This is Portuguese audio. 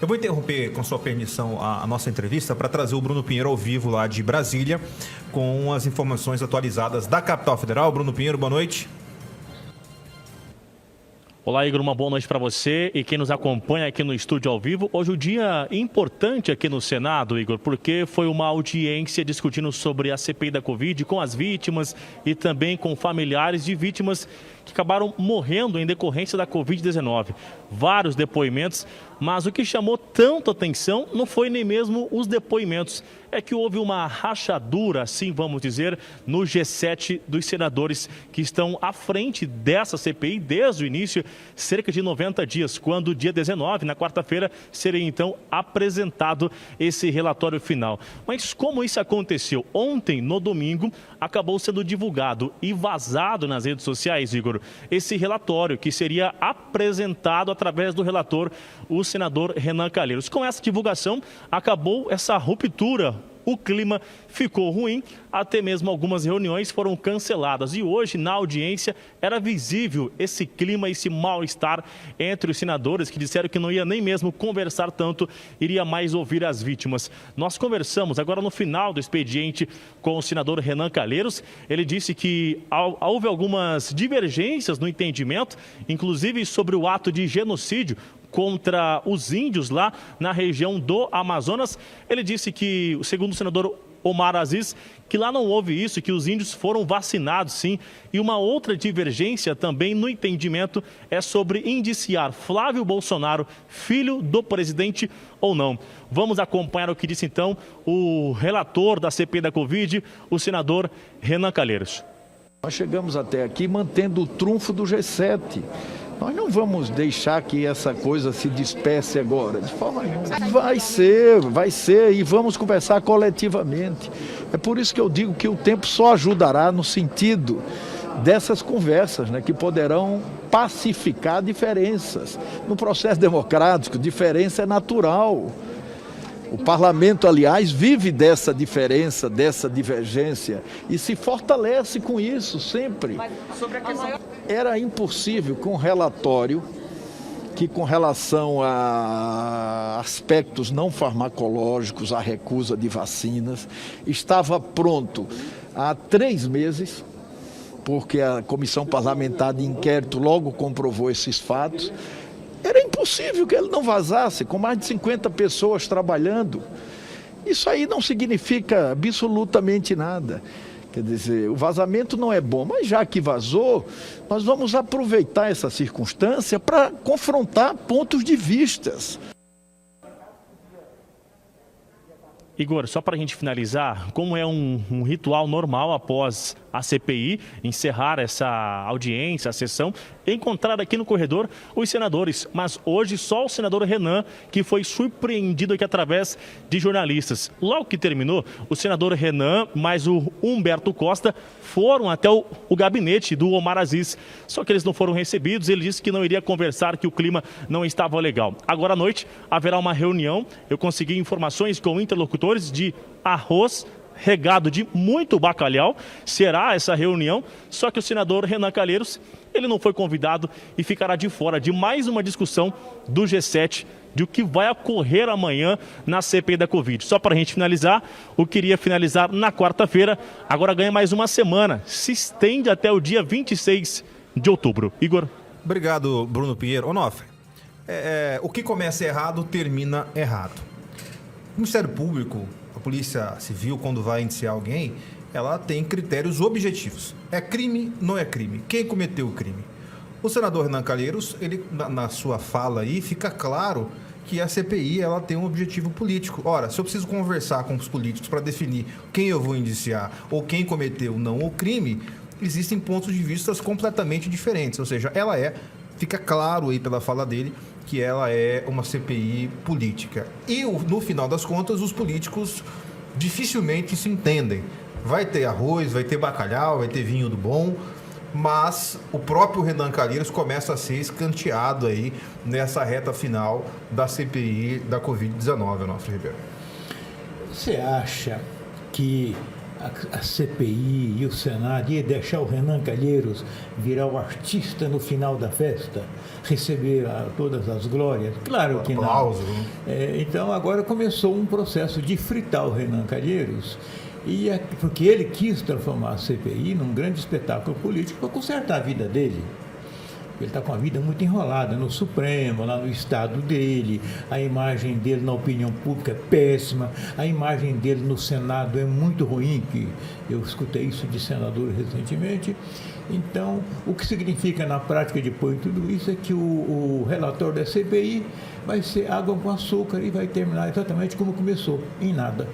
Eu vou interromper, com sua permissão, a nossa entrevista para trazer o Bruno Pinheiro ao vivo lá de Brasília com as informações atualizadas da capital federal. Bruno Pinheiro, boa noite. Olá, Igor, uma boa noite para você e quem nos acompanha aqui no estúdio ao vivo. Hoje um dia importante aqui no Senado, Igor, porque foi uma audiência discutindo sobre a CPI da Covid com as vítimas e também com familiares de vítimas que acabaram morrendo em decorrência da Covid-19. Vários depoimentos, mas o que chamou tanto atenção não foi nem mesmo os depoimentos. É que houve uma rachadura, assim vamos dizer, no G7 dos senadores que estão à frente dessa CPI desde o início, cerca de 90 dias, quando dia 19, na quarta-feira, seria então apresentado esse relatório final. Mas como isso aconteceu? Ontem, no domingo, acabou sendo divulgado e vazado nas redes sociais, Igor, esse relatório que seria apresentado através do relator, o senador Renan Calheiros. Com essa divulgação, acabou essa ruptura. O clima ficou ruim, até mesmo algumas reuniões foram canceladas. E hoje, na audiência, era visível esse clima, esse mal-estar entre os senadores que disseram que não ia nem mesmo conversar tanto, iria mais ouvir as vítimas. Nós conversamos agora no final do expediente com o senador Renan Calheiros. Ele disse que houve algumas divergências no entendimento, inclusive sobre o ato de genocídio contra os índios lá na região do Amazonas. Ele disse que, segundo o senador Omar Aziz, que lá não houve isso, que os índios foram vacinados sim. E uma outra divergência também no entendimento é sobre indiciar Flávio Bolsonaro, filho do presidente ou não. Vamos acompanhar o que disse então o relator da CPI da Covid, o senador Renan Calheiros. Nós chegamos até aqui mantendo o trunfo do G7. Nós não vamos deixar que essa coisa se disperse agora, de forma nenhuma. Vai ser, e vamos conversar coletivamente. É por isso que eu digo que o tempo só ajudará no sentido dessas conversas, né, que poderão pacificar diferenças. No processo democrático, diferença é natural. O parlamento, aliás, vive dessa diferença, dessa divergência e se fortalece com isso sempre. Era impossível com relatório que, com relação a aspectos não farmacológicos, a recusa de vacinas, estava pronto há 3 meses, porque a Comissão Parlamentar de Inquérito logo comprovou esses fatos. Era impossível que ele não vazasse, com mais de 50 pessoas trabalhando. Isso aí não significa absolutamente nada. Quer dizer, o vazamento não é bom, mas já que vazou, nós vamos aproveitar essa circunstância para confrontar pontos de vistas. Igor, só para a gente finalizar, como é um ritual normal após a CPI encerrar essa audiência, a sessão, encontrar aqui no corredor os senadores, mas hoje só o senador Renan, que foi surpreendido aqui através de jornalistas. Logo que terminou, o senador Renan mais o Humberto Costa foram até o gabinete do Omar Aziz, só que eles não foram recebidos. Ele disse que não iria conversar, que o clima não estava legal. Agora à noite haverá uma reunião, eu consegui informações com interlocutores de arroz regado de muito bacalhau. Será essa reunião, só que o senador Renan Calheiros, ele não foi convidado e ficará de fora de mais uma discussão do G7, de o que vai ocorrer amanhã na CPI da Covid. Só para a gente finalizar, eu queria finalizar na quarta-feira, agora ganha mais uma semana, se estende até o dia 26 de outubro. Igor. Obrigado, Bruno Pinheiro. Onofre, o que começa errado, termina errado. O Ministério Público, a Polícia Civil, quando vai indiciar alguém, ela tem critérios objetivos. É crime, não é crime? Quem cometeu o crime? O senador Renan Calheiros, ele, na sua fala aí, fica claro que a CPI ela tem um objetivo político. Ora, se eu preciso conversar com os políticos para definir quem eu vou indiciar ou quem cometeu não o crime, existem pontos de vista completamente diferentes. Ou seja, fica claro aí pela fala dele, que ela é uma CPI política. E, no final das contas, os políticos dificilmente se entendem. Vai ter arroz, vai ter bacalhau, vai ter vinho do bom, mas o próprio Renan Calheiros começa a ser escanteado aí nessa reta final da CPI da Covid-19, Onofre Ribeiro. Você acha que a CPI e o Senado ia deixar o Renan Calheiros virar o artista no final da festa, receber todas as glórias? Claro que não. Aplauso. Então agora começou um processo de fritar o Renan Calheiros, porque ele quis transformar a CPI num grande espetáculo político para consertar a vida dele. Ele está com a vida muito enrolada no Supremo, lá no estado dele, a imagem dele na opinião pública é péssima, a imagem dele no Senado é muito ruim, que eu escutei isso de senador recentemente. Então, o que significa na prática depois de tudo isso é que o relatório da CPI vai ser água com açúcar e vai terminar exatamente como começou, em nada.